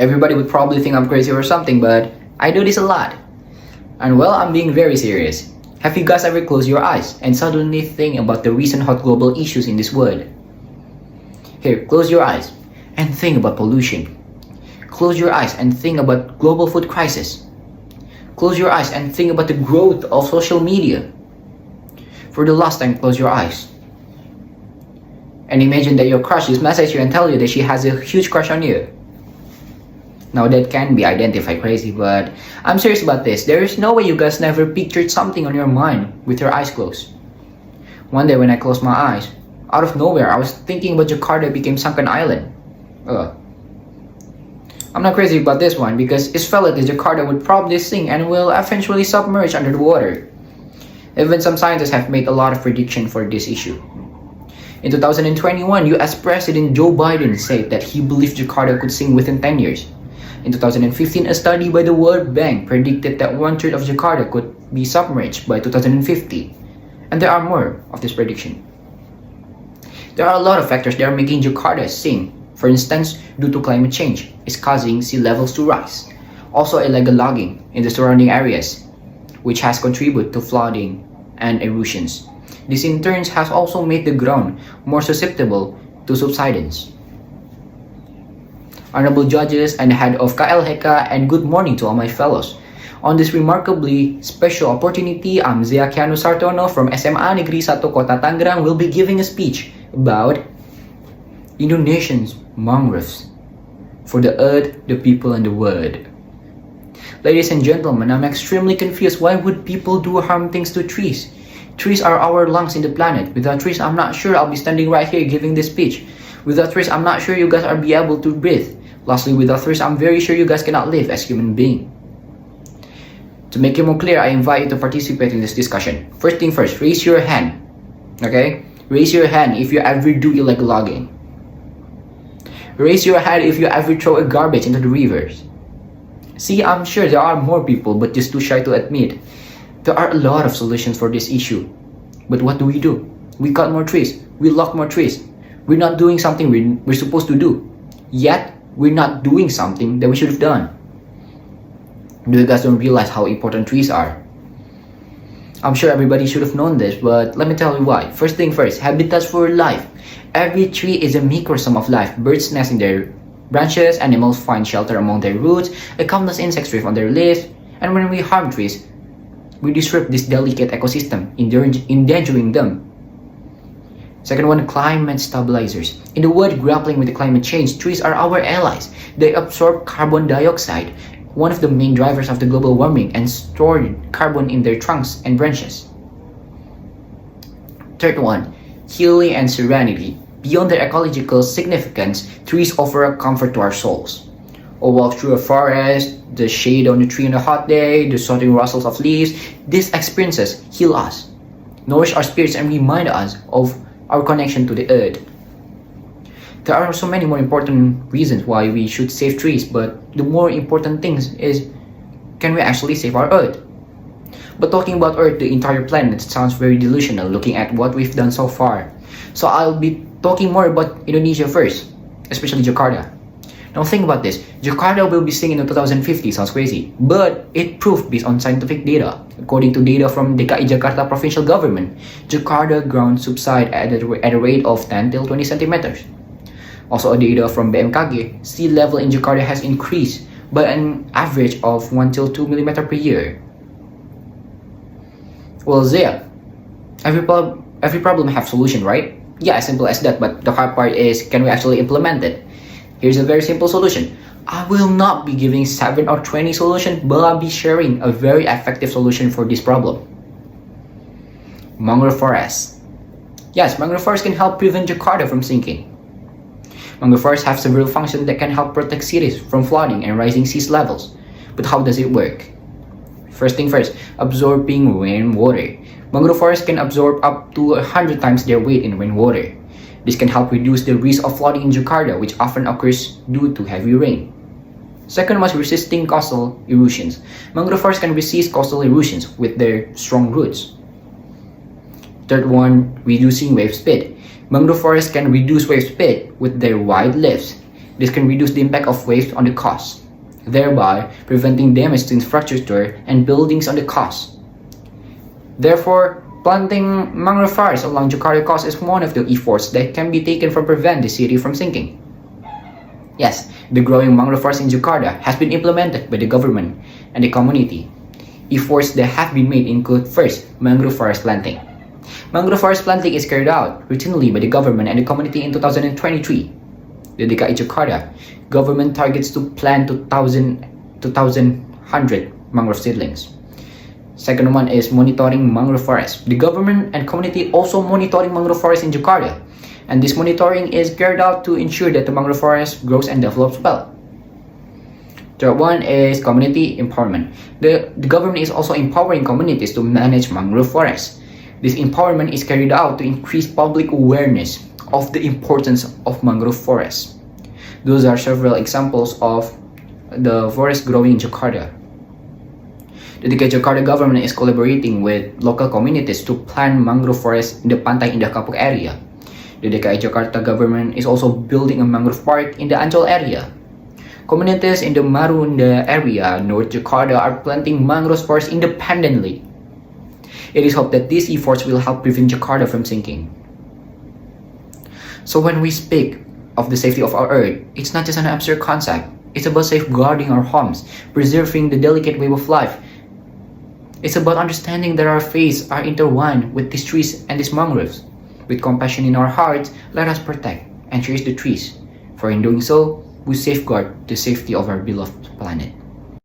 Everybody would probably think I'm crazy or something, but I do this a lot. And well, I'm being very serious. Have you guys ever closed your eyes and suddenly think about the recent hot global issues in this world? Here, close your eyes and think about pollution. Close your eyes and think about global food crisis. Close your eyes and think about the growth of social media. For the last time, close your eyes. And imagine that your crush is message you and tell you that she has a huge crush on you. Now that can be identified crazy, but I'm serious about this. There is no way you guys never pictured something on your mind with your eyes closed. One day when I closed my eyes, out of nowhere I was thinking about Jakarta became sunken island. I'm not crazy about this one because it's felt that Jakarta would probably sink and will eventually submerge under the water. Even some scientists have made a lot of prediction for this issue. In 2021, US President Joe Biden said that he believed Jakarta could sink within 10 years. In 2015, a study by the World Bank predicted that 1/3 of Jakarta could be submerged by 2050. And there are more of this prediction. There are a lot of factors that are making Jakarta sink. For instance, due to climate change, is causing sea levels to rise. Also, illegal logging in the surrounding areas, which has contributed to flooding and erosions. This in turn has also made the ground more susceptible to subsidence. Honorable judges and the head of KLHK, and good morning to all my fellows. On this remarkably special opportunity, I'm Zia Kianu Sartono from SMA Negeri 1 Kota Tangerang will be giving a speech about Indonesia's mangroves for the earth, the people, and the world. Ladies and gentlemen, I'm extremely confused. Why would people do harm things to trees? Trees are our lungs in the planet. Without trees, I'm not sure I'll be standing right here giving this speech. Without trees, I'm not sure you guys are be able to breathe. Lastly, without trees, I'm very sure you guys cannot live as human beings. To make it more clear, I invite you to participate in this discussion. First thing first, raise your hand. Okay? Raise your hand if you ever do illegal logging. Raise your hand if you ever throw a garbage into the rivers. See, I'm sure there are more people, but just too shy to admit. There are a lot of solutions for this issue. But what do? We cut more trees. We log more trees. We're not doing something we're supposed to do. Yet, we're not doing something that we should have done. You guys don't realize how important trees are. I'm sure everybody should have known this, but let me tell you why. First thing first, habitats for life. Every tree is a microcosm of life. Birds nest in their branches, animals find shelter among their roots, countless insects thrive on their leaves, and when we harm trees, we disrupt this delicate ecosystem, endangering them. Second one, climate stabilizers. In the world grappling with the climate change, trees are our allies. They absorb carbon dioxide, one of the main drivers of the global warming, and store carbon in their trunks and branches. Third one, healing and serenity. Beyond their ecological significance, trees offer a comfort to our souls. A walk through a forest, the shade on a tree on a hot day, the soothing rustles of leaves, these experiences heal us, nourish our spirits, and remind us of our connection to the earth. There are so many more important reasons why we should save trees, but the more important thing is, can we actually save our earth? But talking about earth, the entire planet, sounds very delusional looking at what we've done so far. So I'll be talking more about Indonesia first, especially Jakarta. Now think about this, Jakarta will be sinking in 2050, sounds crazy, but it proved based on scientific data. According to data from DKI Jakarta provincial government, Jakarta ground subside at a rate of 10 till 20 centimeters. Also data from BMKG, sea level in Jakarta has increased by an average of 1 till 2 millimeter per year. Well, Zia, every problem have solution, right? Yeah, as simple as that, but the hard part is, can we actually implement it? Here's a very simple solution. I will not be giving 7 or 20 solutions, but I'll be sharing a very effective solution for this problem. Mangrove forests. Yes, mangrove forests can help prevent Jakarta from sinking. Mangrove forests have several functions that can help protect cities from flooding and rising sea levels. But how does it work? First thing first, absorbing rainwater. Mangrove forests can absorb up to 100 times their weight in rainwater. This can help reduce the risk of flooding in Jakarta, which often occurs due to heavy rain. Second was resisting coastal erosions. Mangrove forests can resist coastal erosions with their strong roots. Third one, reducing wave speed. Mangrove forests can reduce wave speed with their wide leaves. This can reduce the impact of waste on the coast, thereby preventing damage to infrastructure and buildings on the coast. Therefore, planting mangrove forests along Jakarta coast is one of the efforts that can be taken to prevent the city from sinking. Yes, the growing mangrove forest in Jakarta has been implemented by the government and the community. Efforts that have been made include first, mangrove forest planting. Mangrove forest planting is carried out routinely by the government and the community in 2023. The DKI Jakarta government targets to plant 2,100 mangrove seedlings. Second one is monitoring mangrove forests. The government and community also monitoring mangrove forests in Jakarta, and this monitoring is carried out to ensure that the mangrove forest grows and develops well. Third one is community empowerment. The government is also empowering communities to manage mangrove forests. This empowerment is carried out to increase public awareness of the importance of mangrove forests. Those are several examples of the forest growing in Jakarta. The DKI Jakarta government is collaborating with local communities to plant mangrove forests in the Pantai Indah Kapuk area. The DKI Jakarta government is also building a mangrove park in the Ancol area. Communities in the Marunda area, North Jakarta, are planting mangrove forests independently. It is hoped that these efforts will help prevent Jakarta from sinking. So when we speak of the safety of our Earth, it's not just an abstract concept. It's about safeguarding our homes, preserving the delicate web of life. It's about understanding that our fates are intertwined with these trees and these mangroves. With compassion in our hearts, let us protect and cherish the trees. For in doing so, we safeguard the safety of our beloved planet.